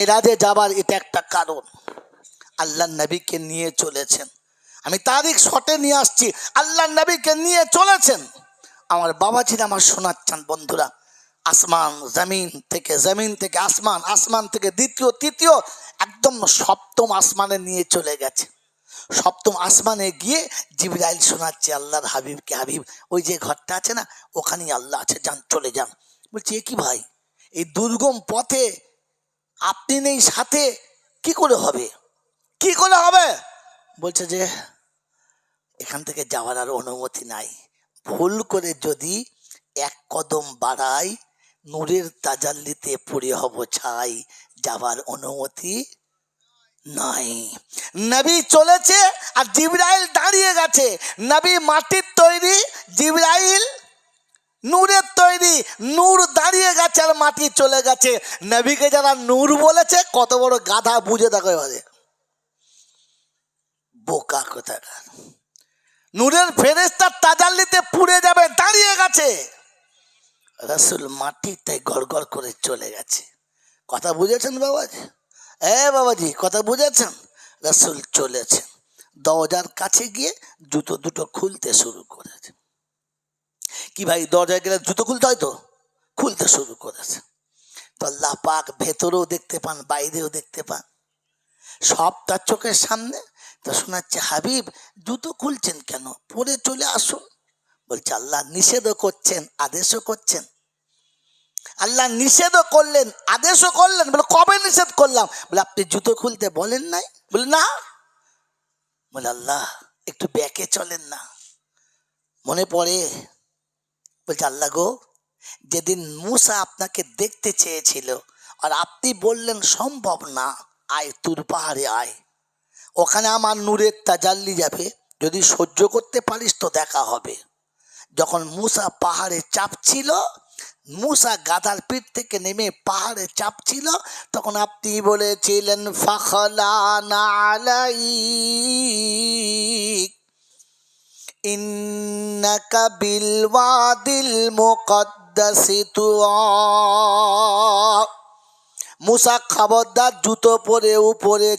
মেরাজে যাবার এটা একটা কারণ। আল্লাহ নবীকে নিয়ে চলেছেন, আমি তারিখ শটে নিয়ে আসছি, আল্লাহ নবীকে নিয়ে চলেছেন আমার বাবাজিরা আমার শোনাচ্ছেন বন্ধুরা। আসমান জমিন থেকে আসমান, আসমান থেকে দ্বিতীয় তৃতীয় একদম সপ্তম আসমানে নিয়ে চলে গেছে। সপ্তম আসমানে গিয়ে জিবরাইল শোনাচ্ছে আল্লাহর হাবিবকে, হাবিব ওই যে ঘরটা আছে না, ওখানেই আল্লাহ আছে, যান চলে যান। বলছি এ কি ভাই, এই দুর্গম পথে আপনি নেই সাথে, কি করে হবে, কি করে হবে? বলছে যে এখান থেকে যাওয়ার আর অনুমতি নাই, ভুল করে যদি এক কদম বাড়াই নূরের তাজাল্লিতে পড়ে হব ছাই, যাবার অনুমতি নাই। নবী চলেছে আর জিবরাইল দাঁড়িয়ে গেছে। নবী মাটির তৈরি, জিবরাইল নূরের তৈরি, নূর দাঁড়িয়ে গেছে আর মাটি চলে গেছে। নবীকে যারা নূর বলেছে কত বড় গাধা, বুঝে দেখো এবারে, বোকা কোথাকার। নূরের ফেরেশতা তাজাল্লিতে পুড়ে যাবে, দাঁড়িয়ে গেছে। রাসূল মাটিতে গড়গড় করে চলে গেছে। কথা বুঝেছেন বাবাজি? বাবাজি কথা বুঝেছেন? রাসূল চলেছেন, দরজার কাছে গিয়ে জুতো দুটো খুলতে শুরু করেছে। কি ভাই, দরজায় গেলে জুতো খুলতে হয় তো, খুলতে শুরু করেছে। তো আল্লাহ পাক ভেতরেও দেখতে পান, বাইরেও দেখতে পান, সব তার চোখের সামনে। তো শোনাচ্ছে হাবিব জুতো খুলছেন কেন, পরে চলে আসুন। বলছে আল্লাহ নিষেধও করছেন আদেশও করছেন। আল্লাহ নিষেধও করলেন আদেশও করলেন। বলে কবে নিষেধ করলাম? বলে আপনি জুতো খুলতে বলেন নাই। বলে না। বলে আল্লাহ একটু ব্যাকে চলেন না, মনে পড়ে। বলছে আল্লাহ গো, যেদিন মূসা আপনাকে দেখতে চেয়েছিল আর আপনি বললেন সম্ভব না, আয় তুর পাহাড়ে আয়, ওখানে আমার নূরের তাজাল্লি যাবে, যদি সহ্য করতে পারিস তো দেখা হবে। যখন মূসা পাহাড়ে চাপছিল, মূসা গাধার পিঠ থেকে নেমে পাহাড়ে চাপছিল, তখন আপনি বলেছিলেন ফাখলানা আলাইক ইন্নাকা বিল ওয়াদিল মুকদ্দাসি তুয়া। মূসা খবরদার জুতো পরে উপরে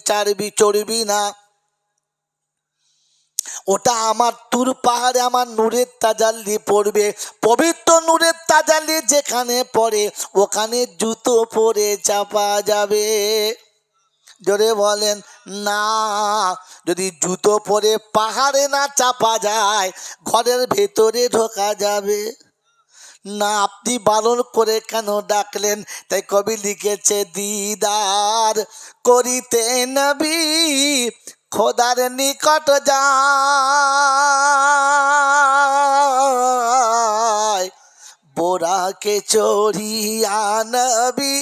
চড়বি না, ওটা আমার তুর পাহাড়ে আমার নূরের তাজাল্লি পড়বে, পবিত্র নূরের তাজাল্লি যেখানে পড়ে ওখানে জুতো পরে চাপা যাবে। জোরে বলেন না। যদি জুতো পরে পাহাড়ে না চাপা যায়, ঘরের ভেতরে ঢোকা যাবে না। আপনি বারণ করে কেন ডাকলেন? তাই কবি লিখেছে দিদার করিতে নবী খোদার নিকট যায়, বোরাকে চড়িয়া নবী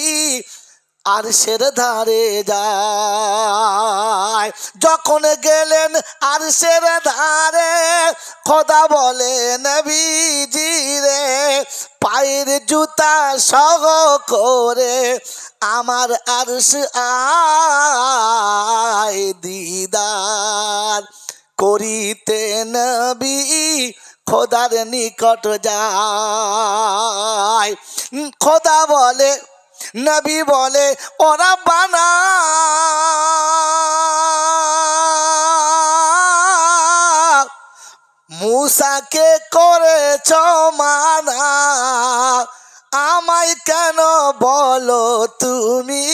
আরশের ধারে যায়। যখন গেলেন আরশের ধারে, খোদা বলে নবীজি রে পায়ের জুতা সহ করে আমার আরশ আয়, দিদার করিতে নবী খোদার নিকট যায়। খোদা বলে, নবী বলে ওরা বানা মূসাকে করেছ মানা, আমায় কেন বলো তুমি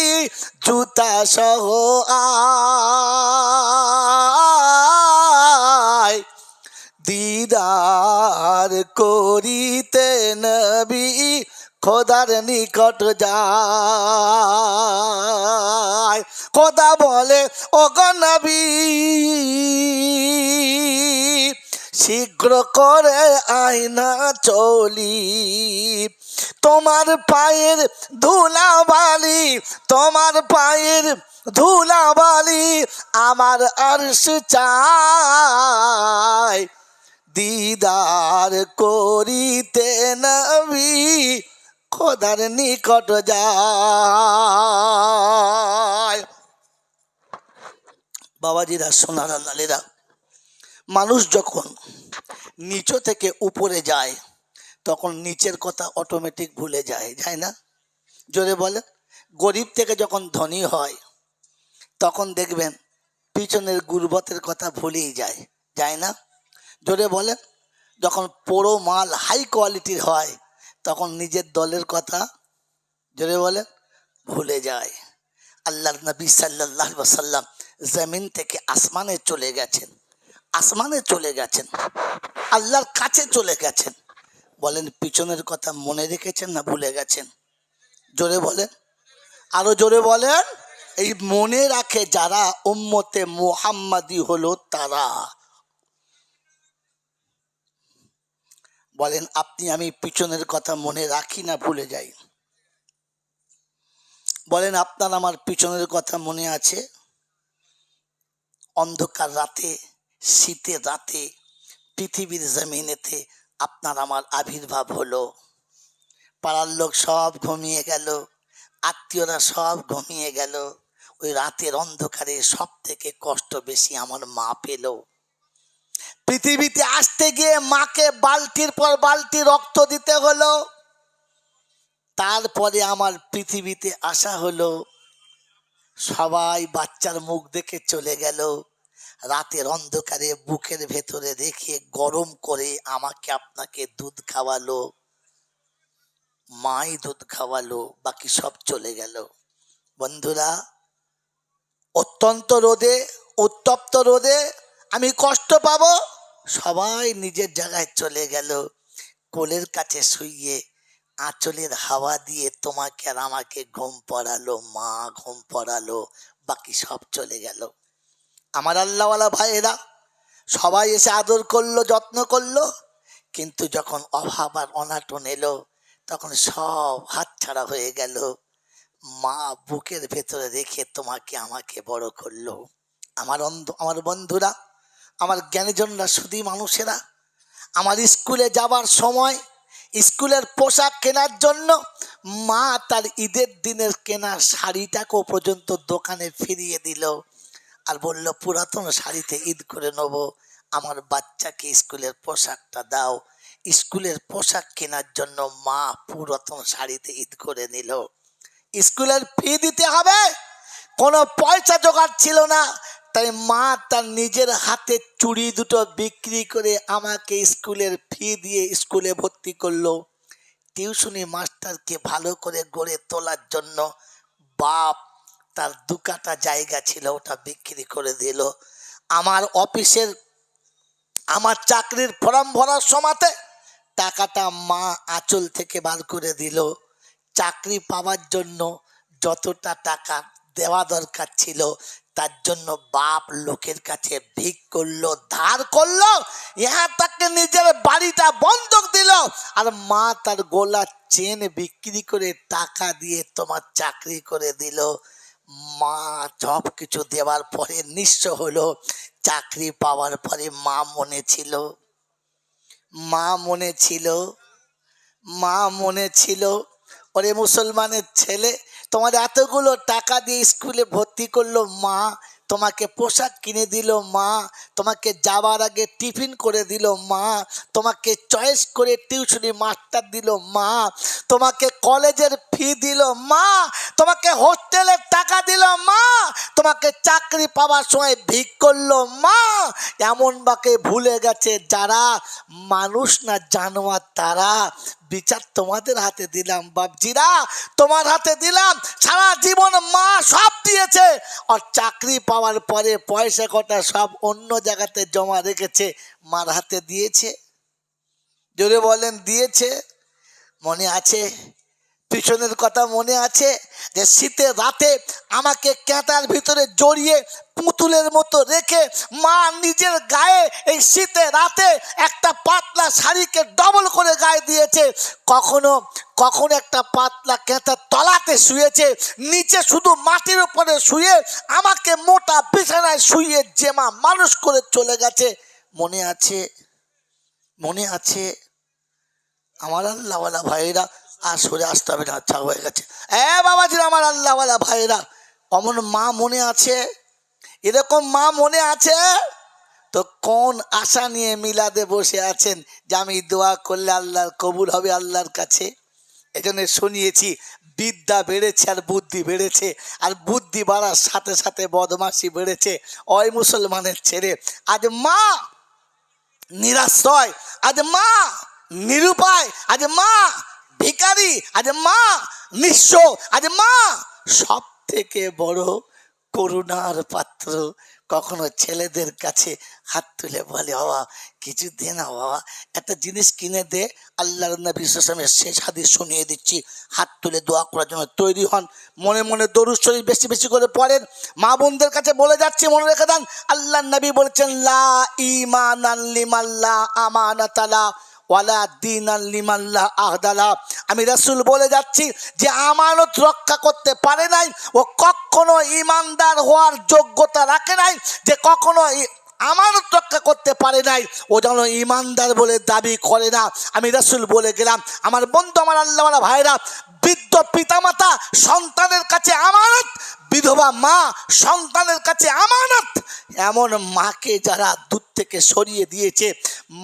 জুতা সহ আয়, দিদার করিতে নবী খোদার নিকট যায়। খোদা বলে ওগো নবী শীঘ্র করে আয়না চলি, তোমার পায়ের ধুলাবালি, তোমার পায়ের ধুলাবালি আমার আরশ চাই, দিদার করিতে নবী খোদার নিকট যায়। বাবাজিরা সোনার লালেরা, মানুষ যখন নিচ থেকে উপরে যায় তখন নিচের কথা অটোমেটিক ভুলে যায়, যায় না? জোরে বলে। গরিব থেকে যখন ধনী হয় তখন দেখবেন পিছনের গুরবতের কথা ভুলেই যায়, যায় না? জোরে বলেন। যখন পোড়ো মাল হাই কোয়ালিটির হয় তখন নিজের দলের কথা, জোরে বলেন, ভুলে যায়। আল্লাহর নবী সাল্লাল্লাহু আলাইহি ওয়াসাল্লাম জমিন থেকে আসমানে চলে গেছেন, আসমানে চলে গেছেন, আল্লাহর কাছে চলে গেছেন। বলেন পিছনের কথা মনে রেখেছেন না ভুলে গেছেন? জোরে বলেন, আরো জোরে বলেন। এই মনে রাখে যারা উম্মতে মুহাম্মাদি হলো তারা। বলেন আপনি আমি পিছনের কথা মনে রাখি না ভুলে যাই? বলেন আপনার আমার পিছনের কথা মনে আছে? অন্ধকার রাতে, শীতের রাতে পৃথিবীর জমিনেতে আপনার আমার আবির্ভাব হলো। পাড়ার লোক সব ঘুমিয়ে গেল, আত্মীয়রা সব ঘুমিয়ে গেল। ওই রাতের অন্ধকারে সব থেকে কষ্ট বেশি আমার মা পেল। পৃথিবীতে আসতে গিয়ে মাকে বালতির পর বালতি রক্ত দিতে হলো, তারপরে আমার পৃথিবীতে আসা হলো। সবাই বাচ্চার মুখ দেখে চলে গেল। রাতের অন্ধকারে বুকের ভেতরে রেখে গরম করে আমাকে আপনাকে দুধ খাওয়ালো, মাই দুধ খাওয়ালো, বাকি সব চলে গেল। বন্ধুরা, অত্যন্ত রোদে, উত্তপ্ত রোদে আমি কষ্ট পাবো, সবাই নিজের জায়গায় চলে গেল। কোলের কাছে শুইয়ে আঁচলের হাওয়া দিয়ে তোমাকে আর আমাকে ঘুম পড়ালো, মা ঘুম পড়ালো, বাকি সব চলে গেল। আমার আল্লাহওয়ালা ভাইয়েরা সবাই এসে আদর করলো, যত্ন করলো, কিন্তু যখন অভাব আর অনাটন এলো তখন সব হাতছাড়া হয়ে গেল। মা বুকের ভেতরে রেখে তোমাকে আমাকে বড় করলো। আমার বন্ধুরা, আমার জ্ঞানীজনরা, শুধু মানুষেরা, আমার স্কুলে যাবার সময় স্কুলের পোশাক কেনার জন্য মা তার ঈদের দিনের কেনা শাড়িটাকেও পর্যন্ত দোকানে ফিরিয়ে দিল আর বলল পুরাতন শাড়িতে ঈদ করে নেব, আমার বাচ্চাকে স্কুলের পোশাকটা দাও। স্কুলের পোশাক কেনার জন্য মা পুরাতন শাড়িতে ঈদ করে নিল। স্কুলের ফি দিতে হবে, কোনো পয়সা জোগাড় ছিল না, তাই মা তার নিজের হাতে চুড়ি দুটো বিক্রি করে আমাকে স্কুলের ফি দিয়ে স্কুলে ভর্তি করলো। টিউশনি মাস্টারকে ভালো করে গড়ে তোলার জন্য বাপ তার 2 কাঠা জায়গা ছিল ওটা বিক্রি করে দিল। আমার অফিসের, আমার চাকরির ফর্ম ভরার সময়তে টাকাটা মা আঁচল থেকে বার করে দিল। চাকরি পাওয়ার জন্য যতটা টাকা দেওয়া দরকার ছিল তার জন্য বাপ লোকের কাছে ভিক করলো, ধার করলো, ইহা তাকে নিজের বাড়িটা বন্ধক দিল। আর মা তার গোলার চেন বিক্রি করে টাকা দিয়ে তোমার চাকরি করে দিল। মা সব কিছু দেওয়ার পরে নিঃস্ব হলো। চাকরি পাওয়ার পরে মা মনে ছিল, মা মনে ছিল, মা মনে ছিল, ওরে মুসলমানের ছেলে, তোমার এতগুলো টাকা দিয়ে স্কুলে ভর্তি করলো মা, তোমাকে পোশাক কিনে দিল মা, তোমাকে যাওয়ার আগে টিফিন করে দিল মা, তোমাকে চয়েস করে টিউশনি মাস্টার দিল মা, তোমাকে কলেজের ফি দিল মা, তোমাকে হোস্টেলের টাকা দিল মা, তোমাকে চাকরি পাওয়ার সময় ভিক করলো মা। এমন বাকে ভুলে গেছে যারা মানুষ না জানোয়ার তারা। বিচার তোমাদের হাতে দিলাম বাপজিরা, তোমার হাতে দিলাম। সারা জীবন মা সব দিয়েছে, আর চাকরি পাওয়ার পরে পয়সা কটা সব অন্য জায়গাতে জমা রেখেছে, মার হাতে দিয়েছে। জোরে বলেন দিয়েছে? মনে আছে? পিছনের কথা মনে আছে? যে শীতের রাতে আমাকে ক্যাঁটার ভিতরে জড়িয়ে পুতুলের মতো রেখে মা নিজের গায়ে এই শীতের রাতে একটা পাতলা শাড়িকে ডবল করে গায়ে দিয়েছে। কখনো কখনো একটা পাতলা ক্যাঁটার তলাতে শুয়েছে, নিচে শুধু মাটির উপরে শুয়ে আমাকে মোটা বিছানায় শুয়ে যে মা মানুষ করে চলে গেছে। মনে আছে? মনে আছে? আমার আল্লাহওয়ালা ভাইরা, আর সরে আসতে হবে না, আচ্ছা হয়ে গেছে। বাবাজিরা, আমার আল্লাহওয়ালা ভাইরা, অমন মা মনে আছে? এরকম মা মনে আছে? তো কোন আশা নিয়ে মিলাদে বসে আছেন যে আমি দোয়া করলে আল্লাহর কবুল হবে আল্লাহর কাছে? এজন্য শুনিয়েছি বিদ্যা বেড়েছে আর বুদ্ধি বেড়েছে, আর বুদ্ধি বাড়ার সাথে সাথে বদমাশি বেড়েছে। ওই মুসলমানের ছেলে আজ মা নিরাশ্রয়, আজ মা নিরুপায়, আজ মা ভিখারি, আজ মা নিঃস্ব, আজ মা সব থেকে বড় করুণার পাত্র। কখনো ছেলেদের কাছে হাত তুলে বলে, বাবা কিছু দে না, বাবা একটা জিনিস কিনে দে। আল্লাহর নবী সাল্লাল্লাহু আলাইহি ওয়াসাল্লামের শেষ হাদিস শুনিয়ে দিচ্ছি, হাত তুলে দোয়া করার জন্য তৈরি হন। মনে মনে দরুদ শরীফ বেশি বেশি করে পড়েন। মা বোনদের কাছে বলে যাচ্ছি, মনে রেখে দেন, আল্লাহর নবী বলেছেন, লা ঈমানান লিমান লা আমানাতা লা ওয়ালা দীনান লিমান লা আহদা লা। আমি রাসূল বলে যাচ্ছি, যে আমানত রক্ষা করতে পারে নাই ও কখনো ঈমানদার হওয়ার যোগ্যতা রাখে নাই। যে কখনো আমানত রক্ষা করতে পারে নাই, ও যেন ঈমানদার বলে দাবি করে না। আমি রাসূল বলে গেলাম। আমার বন্ধু, আমার আল্লাহওয়ালা ভাইরা, বৃদ্ধ পিতামাতা সন্তানের কাছে আমানত, বিধবা মা সন্তানের কাছে আমানত। এমন মাকে যারা দূর থেকে সরিয়ে দিয়েছে,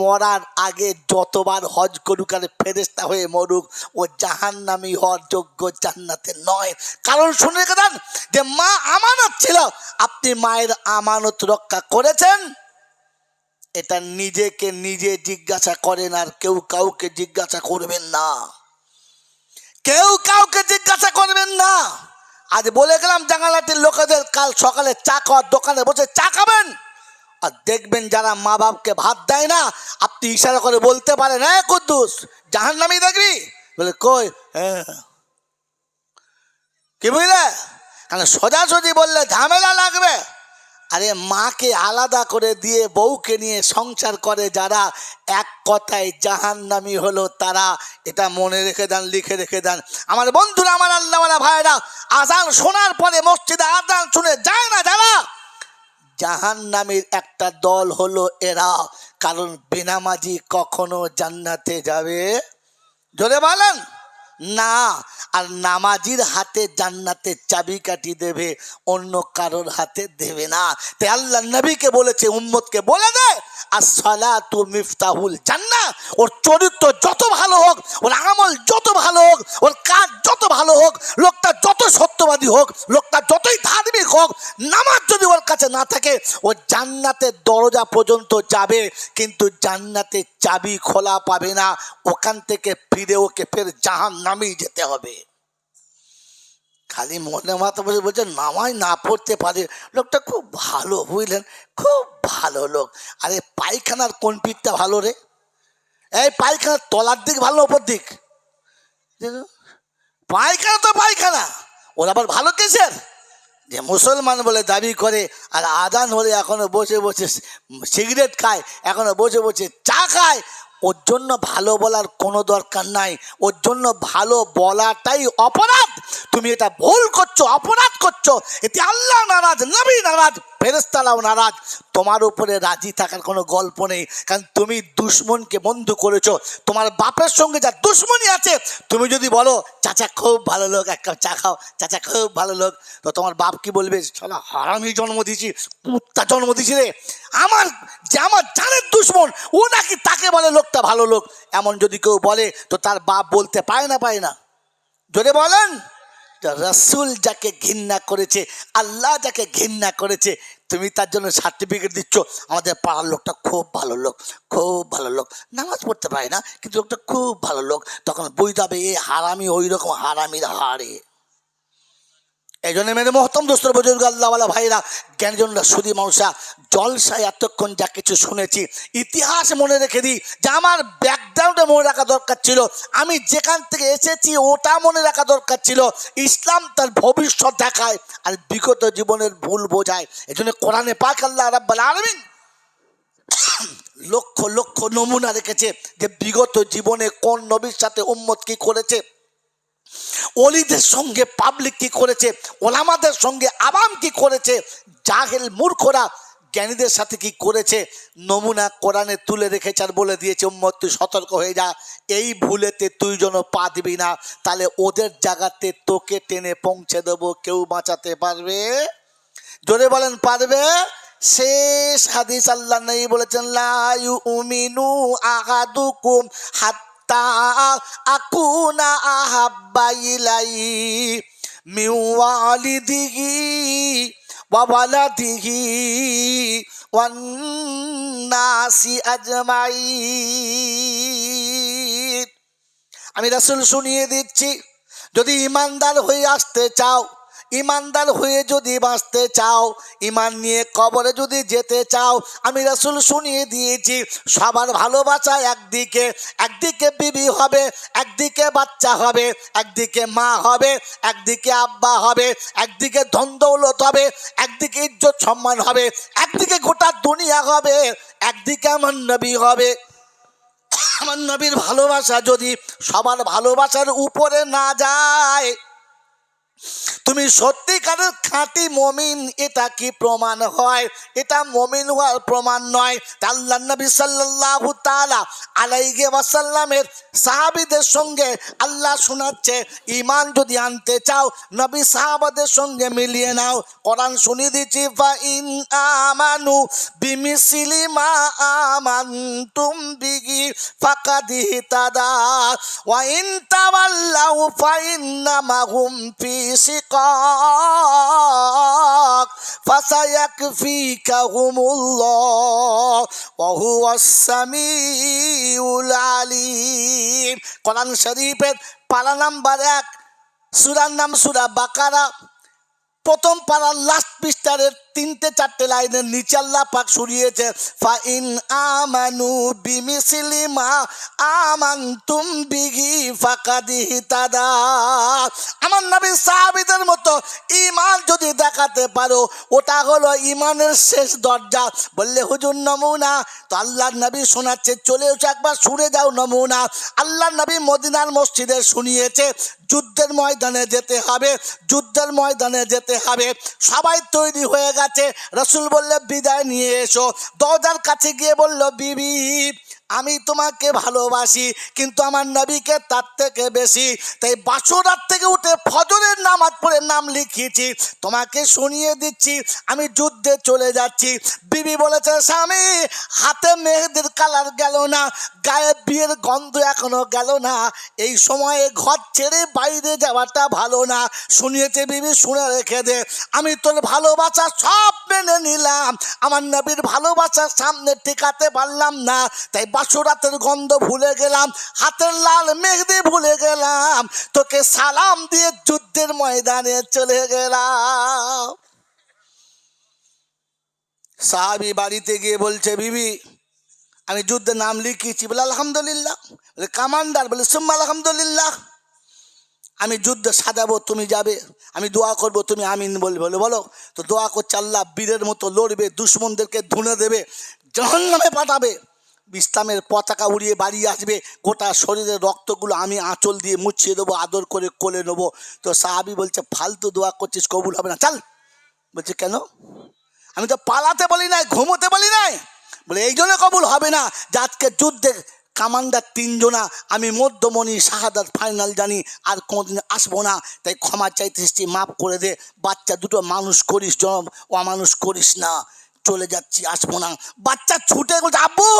মরার আগে যতবার হজ করুক আর ফেরেশতা হয়ে মরুক, ও জাহান্নামী হওয়ার যোগ্য, জান্নাতে নয়। কারণ শুনে রেখে দেন, যে মা আমানত ছিল, আপনি মায়ের আমানত রক্ষা করেছেন? এটা নিজেকে নিজে জিজ্ঞাসা করেন, আর কেউ কাউকে জিজ্ঞাসা করবেন না, কেউ কাউকে জিজ্ঞাসা করবেন না। আজ বলে গেলাম জাঙ্গালাটির লোকেদের, কাল সকালে চা খাওয়ার দোকানে বসে চা খাবেন, আর দেখবেন যারা মা বাপকে ভাত দেয় না, আপনি ইশারা করে বলতে পারেন, হ্যাঁ কুদ্দুস জাহান্নামী দেখবি, বলে কই, হ্যাঁ, কি বুঝলে? কারণ সোজাসুজি বললে ঝামেলা লাগবে। আরে মাকে আলাদা করে দিয়ে বউকে নিয়ে সংসার করে যারা, এক কথায় জাহান্নামী হলো তারা। এটা মনে রেখে দেন, লিখে রেখে দেন। আমার বন্ধুরা, আমার আল্লাহওয়ালা ভাইরা, আজান শোনার পরে মসজিদে আজান শুনে যায় না যারা, জাহান্নামীর একটা দল হলো এরা। কারণ বেনামাজি কখনো জান্নাতে যাবে, জোরে বলেন না। আর নামাজির হাতে জান্নাতের চাবিকাঠি দেবে, অন্য কারোর হাতে দেবে না। তাই আল্লাহ নবীকে বলেছে, উম্মতকে বলে দেয়, আসসালাতু মিফতাহুল জান্নাহ। ওর চরিত্র যত ভালো হোক, ওর আমল যত ভালো হোক, ওর কাজ যত ভালো হোক, লোকটা যত সত্যবাদী হোক, লোকটা যতই ধার্মিক হোক, নামাজ যদি ওর কাছে না থাকে, ও জান্নাতের দরজা পর্যন্ত যাবে, কিন্তু জান্নাতের চাবি খোলা পাবে না। ওখান থেকে ফিরে ওকে ফের জাহান্নামেই যেতে হবে। খালি মনে মাথা বসে বলছে নামাজ না পড়তে পারে, লোকটা খুব ভালো, বুঝলেন, খুব ভালো লোক। আরে পায়খানার কোন পিঠটা ভালো রে? এই পায়খানার তলার দিক ভালো, ওপর দিক? পায়খানা তো পায়খানা, ওর আবার ভালো কিসের? যে মুসলমান বলে দাবি করে, আর আজান হলে এখনো বসে বসে সিগারেট খায়, এখনো বসে বসে চা খায়। ওর জন্য ভালো বলার কোনো দরকার নাই, ওর জন্য ভালো বলাটাই অপরাধ। তুমি এটা ভুল করছো, অপরাধ করছো। এতে আল্লাহ নারাজ, নবী নারাজ, ফেরেশতারাও নারাজ। তোমার উপরে রাজি থাকার কোনো গল্প নেই, কারণ তুমি দুশ্মনকে বন্ধু করেছো। তোমার বাপের সঙ্গে যা দুশ্মনী আছে, তুমি যদি বলো চাচা খুব ভালো লোক, এক কাপ চা খাও, চাচা খুব ভালো লোক, তো তোমার বাপ কি বলবে? শালা হারামি জন্ম দিয়েছি, কুত্তা জন্ম দিয়েছি রে। আমার জানের দুশ্মন, ও নাকি তাকে বলে লোকটা ভালো লোক। এমন যদি কেউ বলে, তো তার বাপ বলতে পায় না, পায় না? যদি বলেন, রাসূল যাকে ঘৃণা করেছে, আল্লাহ যাকে ঘৃণা করেছে, তুমি তার জন্য সার্টিফিকেট দিচ্ছ আমাদের পাড়ার লোকটা খুব ভালো লোক, খুব ভালো লোক, নামাজ পড়তে পারে না কিন্তু লোকটা খুব ভালো লোক, তখন বুঝতে হবে এ হারামি, ওই রকম হারামির হারে। এই জন্য মেরে মহতম দোস্তর বুজুর্গ আল্লাহওয়ালা ভাইরা, জ্ঞানীজনরা, সুধী মানুষরা, জলসায় এতক্ষণ যা কিছু শুনেছি, ইতিহাস মনে রেখে দিই, যে আমার ব্যাকগ্রাউন্ডে মনে রাখা দরকার ছিল, আমি যেখান থেকে এসেছি ওটা মনে রাখা দরকার ছিল। ইসলাম তার ভবিষ্যৎ দেখায়, আর বিগত জীবনের ভুল বোঝায়। এই জন্য কোরআনে পাক আল্লাহ রাব্বুল আলামিন লক্ষ লক্ষ নমুনা রেখেছে, যে বিগত জীবনে কোন নবীর সাথে উম্মত কি করেছে, ওলিদের সঙ্গে পাবলিক কি করেছে, ওলামাদের সঙ্গে আবাম কি করেছে, জাহেল মূর্খরা জ্ঞানীদের সাথে কি করেছে, নমুনা কোরআনে তুলে রেখেছে। আর বলে দিয়েছে, উম্মত তুই সতর্ক হয়ে যা, এই ভুলেতে তুই যেন পা দিবি না, তাহলে ওদের জায়গাতে তোকে টেনে পৌঁছে দেবো। কেউ বাঁচাতে পারবে? জোরে বলেন, পারবে? শেষ হাদিস আল্লাহ নবী বলেছেন, লা ইউমিনু আহাদুকুম হাত্তা আকুনা আহাব্বা ইলাইহি মিন ওয়ালিদিহি ওয়া ওয়ালাদিহি ওয়ান নাসি আজমাইন। আমি রাসূল শুনিয়ে দিচ্ছি, যদি ইমানদার হয়ে আসতে চাও, ইমানদার হয়ে যদি বাঁচতে চাও, ইমান নিয়ে কবরে যদি যেতে চাও, আমি রাসূল শুনিয়ে দিয়েছি সবার ভালোবাসা একদিকে, একদিকে বিবি হবে, একদিকে বাচ্চা হবে, একদিকে মা হবে, একদিকে আব্বা হবে, একদিকে ধন দৌলত হবে, একদিকে ইজ্জত সম্মান হবে, একদিকে গোটা দুনিয়া হবে, একদিকে আমার নবী হবে। আমার নবীর ভালোবাসা যদি সবার ভালোবাসার উপরে না যায়, তুমি সত্যিকারের খাঁটি মমিন, এটা কি প্রমাণ হয়? এটা মমিন হওয়ার প্রমাণ নয়। আল্লাহর নবী সাল্লাল্লাহু তাআলা আলাইহি ওয়াসাল্লামের সাহাবীদের সঙ্গে আল্লাহ শোনাচ্ছে, ঈমান যদি আনতে চাও নবী সাহাবাদের সঙ্গে মিলিয়ে নাও। কোরআন শুনিয়ে দিচ্ছি, ফা ইন আমানু বিমিসলি মা আমানতুম বিহি ফাকাদ ইহতাদা ওয়া ইন তাওয়াল্লাউ ফা ইন্নামা হুম ফি শিকাক ফাসায়াকফিকাহুমুল্লাহ ওয়া হুয়াস সামিউল আলিম। কোরআন শরীফের পারা নাম্বার 1, সূরার নাম সূরা বাকারা, প্রথম পারার লাস্ট পৃষ্ঠারের 3-4 লাইনের নিচে আল্লাহ পাক শুনিয়েছে, ফা ইন আমানু বিমিসলি মা আমানতুম বিহি ফাকাদ ইহতাদা। আমার নবী সাহাবীদের মতো ঈমান যদি দেখাতে পারো, ওটা হলো ঈমানের শেষ দরজা। বললে হুজুর নমুনা, তো আল্লাহর নবী শোনাচ্ছে, চলে এসো একবার শুনে যাও নমুনা। আল্লাহর নবী মদিনার মসজিদে শুনিয়েছে, যুদ্ধের ময়দানে যেতে হবে, যুদ্ধের ময়দানে যেতে হবে। সবাই তৈরি হয়ে গেছে। রাসূল বললে বিদায় নিয়ে এসো। দরজার কাছে গিয়ে বলল, বিবি আমি তোমাকে ভালোবাসি, কিন্তু আমার নবীকে তার থেকে বেশি, তাই বাসর রাত থেকে উঠে ফজরের নামাজ পড়ে নাম লিখিয়েছি। তোমাকে শুনিয়ে দিচ্ছি, আমি যুদ্ধে চলে যাচ্ছি। বিবি বলেছে, স্বামী হাতে মেহেদির কালার গেল না, গায়ে বিয়ের গন্ধ এখনো গেল না, এই সময়ে ঘর ছেড়ে বাইরে যাওয়াটা ভালো না। শুনিয়েছে বিবি, শুনে রেখে দে, আমি তোর ভালোবাসা সব মেনে নিলাম, আমার নবীর ভালোবাসার সামনে টিকাতে পারলাম না, তাই বাসরাতের গন্ধ ভুলে গেলাম, হাতের লাল মেহেদি ভুলে গেলাম, তোকে সালাম দিয়ে যুদ্ধের ময়দানে চলে গেলাম। সাহাবী বাড়িতে গিয়ে বলছে, বিবি আমি যুদ্ধের নাম লিখিয়েছি। বলে আলহামদুলিল্লাহ। বলে কামান্ডার? বলে সুম্মা আলহামদুলিল্লাহ। আমি যুদ্ধ সাজাবো, তুমি যাবে, আমি দোয়া করব, তুমি আমিন বলবে। বলে বলো। তো দোয়া করছে, আল্লাহ বীরের মতো লড়বে, দুশ্মনদেরকে ধুনে দেবে, জাহান্নামে পাঠাবে, ইসলামের পতাকা উড়িয়ে বাড়ি আসবে, গোটা শরীরের রক্তগুলো আমি আঁচল দিয়ে মুছিয়ে দেবো, আদর করে কোলে নেবো। তো সাহাবী বলছে, ফালতু দোয়া করছিস, কবুল হবে না, চল। বলছে কেন? আমি তো পালাতে বলি নাই, ঘুমোতে বলি নাই। বলে এই জন্য কবুল হবে না যে আজকে যুদ্ধে কামান্ডার 3 জনা, আমি মধ্যমণি শাহাদাত ফাইনাল জানি, আর কোনোদিন আসবো না, তাই ক্ষমা চাইতেছি, মাফ করে দে, বাচ্চা দুটো মানুষ করিস, জনম অমানুষ করিস না, চলে যাচ্ছি, আসবো না। বাচ্চা ছুটে বলছে, আব্বু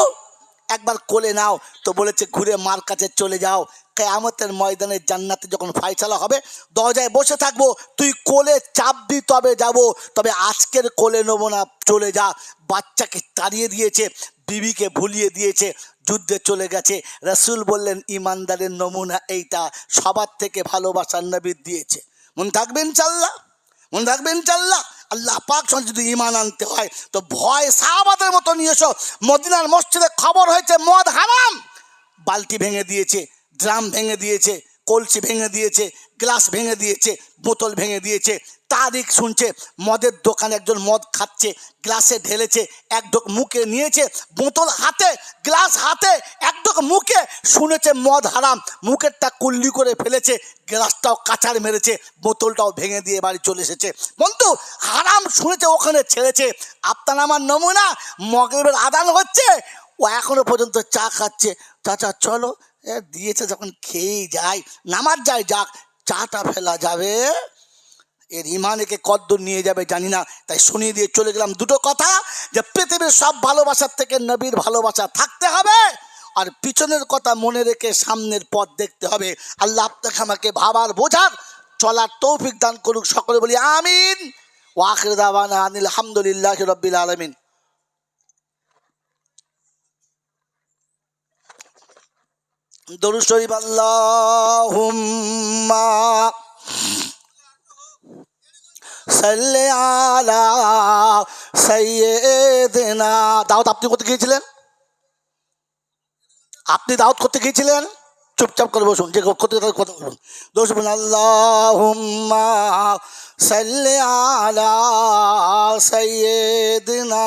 একবার কোলে নাও। তো বলেছে, ঘুরে মার কাছে চলে যাও, কিয়ামতের ময়দানে জান্নাতে যখন ফায়সালা হবে দরজায় বসে থাকবো, তুই কোলে চাপ দি, তবে যাবো, তবে আজকের কোলে নেবো না, চলে যা। বাচ্চাকে তাড়িয়ে দিয়েছে, বিবিকে ভুলিয়ে দিয়েছে, যুদ্ধে চলে গেছে। রাসূল বললেন, ইমানদারের নমুনা এইটা, সবার থেকে ভালোবাসার নবী দিয়েছে। মন থাকবেন ইনশাআল্লাহ, মন থাকবেন ইনশাআল্লাহ। আল্লাহ পাক সঙ্গে যদি ঈমান আনতে হয় তো ভয় সাহাবাদের মতো নিয়ে এসো। মদিনার মসজিদে খবর হয়েছে মদ হারাম, বালতি ভেঙে দিয়েছে, ড্রাম ভেঙে দিয়েছে, কলসি ভেঙে দিয়েছে, গ্লাস ভেঙে দিয়েছে, বোতল ভেঙে দিয়েছে। তারিখ শুনছে, মদের দোকানে একজন মদ খাচ্ছে, গ্লাসে ঢেলেছে, এক ঢোক মুখে নিয়েছে, বোতল হাতে, গ্লাস হাতে, এক ঢোক মুখে, শুনেছে মদ হারাম, মুখেরটা কুল্লি করে ফেলেছে, গ্লাসটাও কাচার মেরেছে, বোতলটাও ভেঙে দিয়ে বাড়ি চলে এসেছে। বন্ধু হারাম শুনেছে, ওখানে ছেড়েছে। আপনার আমার নমুনা, মাগরিবের আদান হচ্ছে, ও এখনো পর্যন্ত চা খাচ্ছে। চাচা চলো, দিয়েছে যখন খেয়েই যায়, নামাজ যায়, যাক, চাটা ফেলা যাবে? এর ঈমান একে কদ্দূর নিয়ে যাবে জানি না, তাই শুনিয়ে দিয়ে চলে গেলাম দুটো কথা, যে পৃথিবীর সব ভালোবাসার থেকে নবীর ভালোবাসা থাকতে হবে, আর পিছনের কথা মনে রেখে সামনের পথ দেখতে হবে। আল্লাহ আপনাকে আমাকে ভাবার বোঝার চলার তৌফিক দান করুক। সকলে বলি আমিন। ওয়া আখির দাওয়ানা আনিল হামদুলিল্লাহি রাব্বিল আলামিন। দরুদ শরীফ। আল্লাহুম্মা সাল্লি আলা সাইয়্যিদিনা। দাওয়াত আপনি করতে গিয়েছিলেন? আপনি দাওয়াত করতে গিয়েছিলেন? চুপচাপ করে বসুন, যে করতে কথা বলুন। দরুদ শরীফ। আল্লাহুম্মা সাল্লি আলা সাইয়্যিদিনা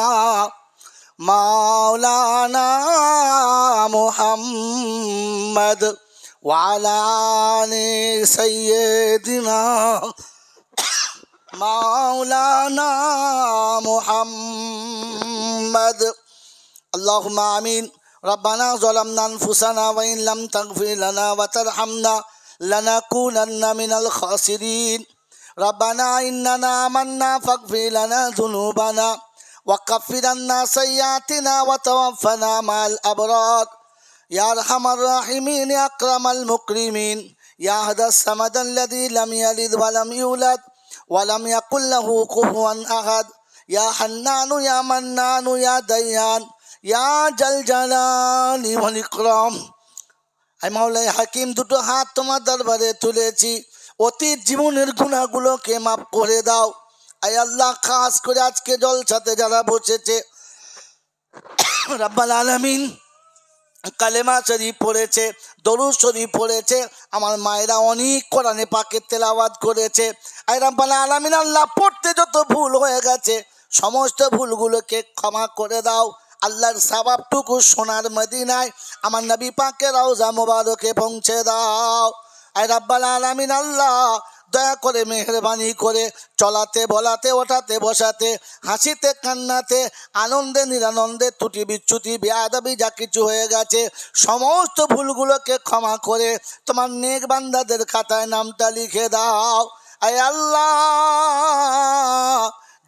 মাওলানা মুহাম্মদ ওয়া আলা আলি সাইয়্যিদিনা মাওলানা মুহাম্মদ। আল্লাহুম্মা আমিন। রব্বানা যালামনা আনফুসানা ওয়া ইন লাম তাগফির লানা ওয়া তারহামনা লানাকুনান্না মিনাল খাসিরিন। রব্বানা ইন্নানা আমান্না ফাগফির লানা যুনুবানা ওয়া কাফির আন্না সাইয়্যাতিনা ওয়া তাওয়াফানা মা'আল আবরার। ইয়া আরহামার রাহিমিন, ইয়া আকরামাল মুকরিমিন, ইয়া আহাদাস সামাদাল্লাযী লাম ইয়ালিদ ওয়া লাম ইউলাদ ওয়া লাম ইয়াকুল লাহু কুফুয়ান আহাদ। ইয়া হান্নানু ইয়া মান্নানু ইয়া দাইয়ান ইয়া জাল জালালি ওয়াল ইকরাম। আই মাওলাই হাকিম, দুটো হাত তোমার দরবারে তুলেছি, অতীত জীবনের গুনাহগুলোকে মাফ করে দাও। আয় আল্লাহ, খাস করে আজকে জলসাতে যারা বসেছে রাব্বাল আলামিন, কালেমা শরীফ পড়েছে, দরুদ শরীফ পড়েছে, আমার মায়েরা অনেক কোরআনে পাকের তেলাওয়াত করেছে। আয় রাব্বাল আলামিন, আল্লাহ পড়তে যত ভুল হয়ে গেছে সমস্ত ভুলগুলোকে ক্ষমা করে দাও। আল্লাহর সওয়াবটুকু সোনার মদিনায় আমার নবী পাকের রওজা মোবারকে পৌঁছে দাও। আয় রাব্বাল আলামিন, আল্লাহ দয়া করে মেহেরবানি করে চলাতে বলাতে ওঠাতে বসাতে হাসিতে কান্নাতে আনন্দে নিরানন্দে ত্রুটি বিচ্যুতি বেয়াদবি যা কিছু হয়ে গেছে সমস্ত ভুলগুলোকে ক্ষমা করে তোমার নেক বান্দাদের খাতায় নামটা লিখে দাও। আয় আল্লাহ,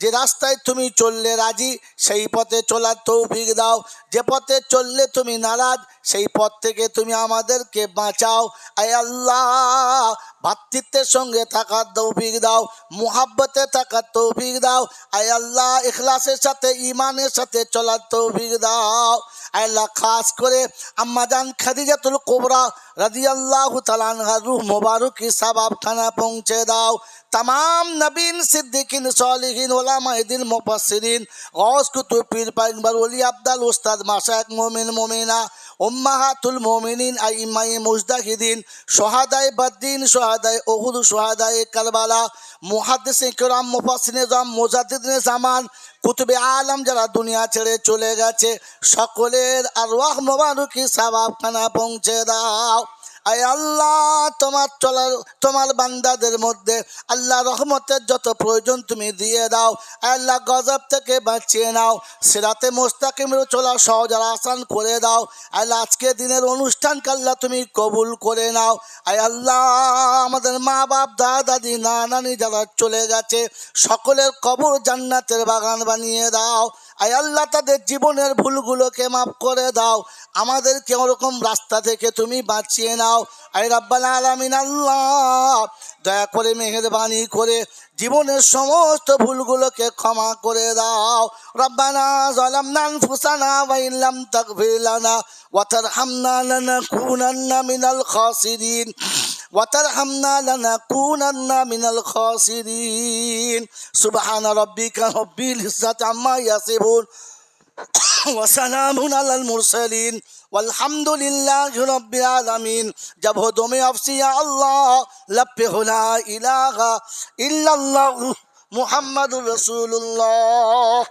যে রাস্তায় তুমি চললে রাজি সেই পথে চলার তৌফিক দাও, যে পথে চললে তুমি নারাজ সেই পথ থেকে তুমি আমাদেরকে বাঁচাও। আয় আল্লাহ, ভাতৃত্বের সঙ্গে থাকার তৌফিক দাও, মুহাব্বতে থাকার তৌফিক দাও। আয় আল্লাহ, ইখলাসের সাথে ঈমানের সাথে চলার তৌফিক দাও। আয় আল্লাহ, খাস করে আম্মা জান খাদিজাতুল কুবরা রাদিয়াল্লাহু তাআলা আনহার রূহ মোবারকি সওয়াবখানা পৌঁছে দাও। तमाम नबीन सिद्दीकीन सालिहीन उलमाए दिन मुफस्सिरीन गौस कुतुब पीर पैगंबर वली अब्दल उस्ताद माशाइख मोमिन मोमिना उम्माहातुल मोमिनीन आइम्माए मुजतहिदीन शुहदाए बद्दीन शुहदाए उहुद शुहदाए करबला मुहद्दिसिन किराम मुफस्सिरिन जाम मुजाद्दिदिन ज़मान कुतुबे आलम যারা দুনিয়া ছেড়ে চলে গেছে সকলের আরওয়াহ মোবারকি সওয়াবখানা পৌঁছে দাও। আয় আল্লাহ, তোমার চলার তোমার বান্দাদের মধ্যে আল্লাহ রহমতের যত প্রয়োজন তুমি দিয়ে দাও। আল্লাহ, গজব থেকে বাঁচিয়ে নাও, সিরাতে মুস্তাকিমের চলা সহজ আর আসান করে দাও। আল্লাহ, আজকে দিনের অনুষ্ঠানকে আল্লাহ তুমি কবুল করে নাও। আয় আল্লাহ, আমাদের মা বাপ দাদা দাদি নানি যারা চলে গেছে সকলের কবর জান্নাতের বাগান বানিয়ে দাও। আয় আল্লাহ, তাদের জীবনের ভুলগুলোকে মাফ করে দাও, আমাদেরকে ওরকম রাস্তা থেকে তুমি বাঁচিয়ে নাও। আয় রাব্বাল আলামিন, আল্লাহ দয়া করে মেহেরবানি করে জীবনের সমস্ত ভুলগুলোকে ক্ষমা করে দাও। রব্বানা যালামনা আনফুসানা ওয়া ইন লাম তাগফির লানা ওয়া তারহামনা লানাকুনান্না মিনাল খাসিরিন وترحمنا لنكونن من الخاسرين سبحان ربك رب العزة عما يصفون وسلام على المرسلين والحمد لله رب العالمين जब हो दो में अफसी या अल्लाह लब पे हो ला इलाहा इल्लल्लाह मुहम्मदुर रसूलुल्लाह।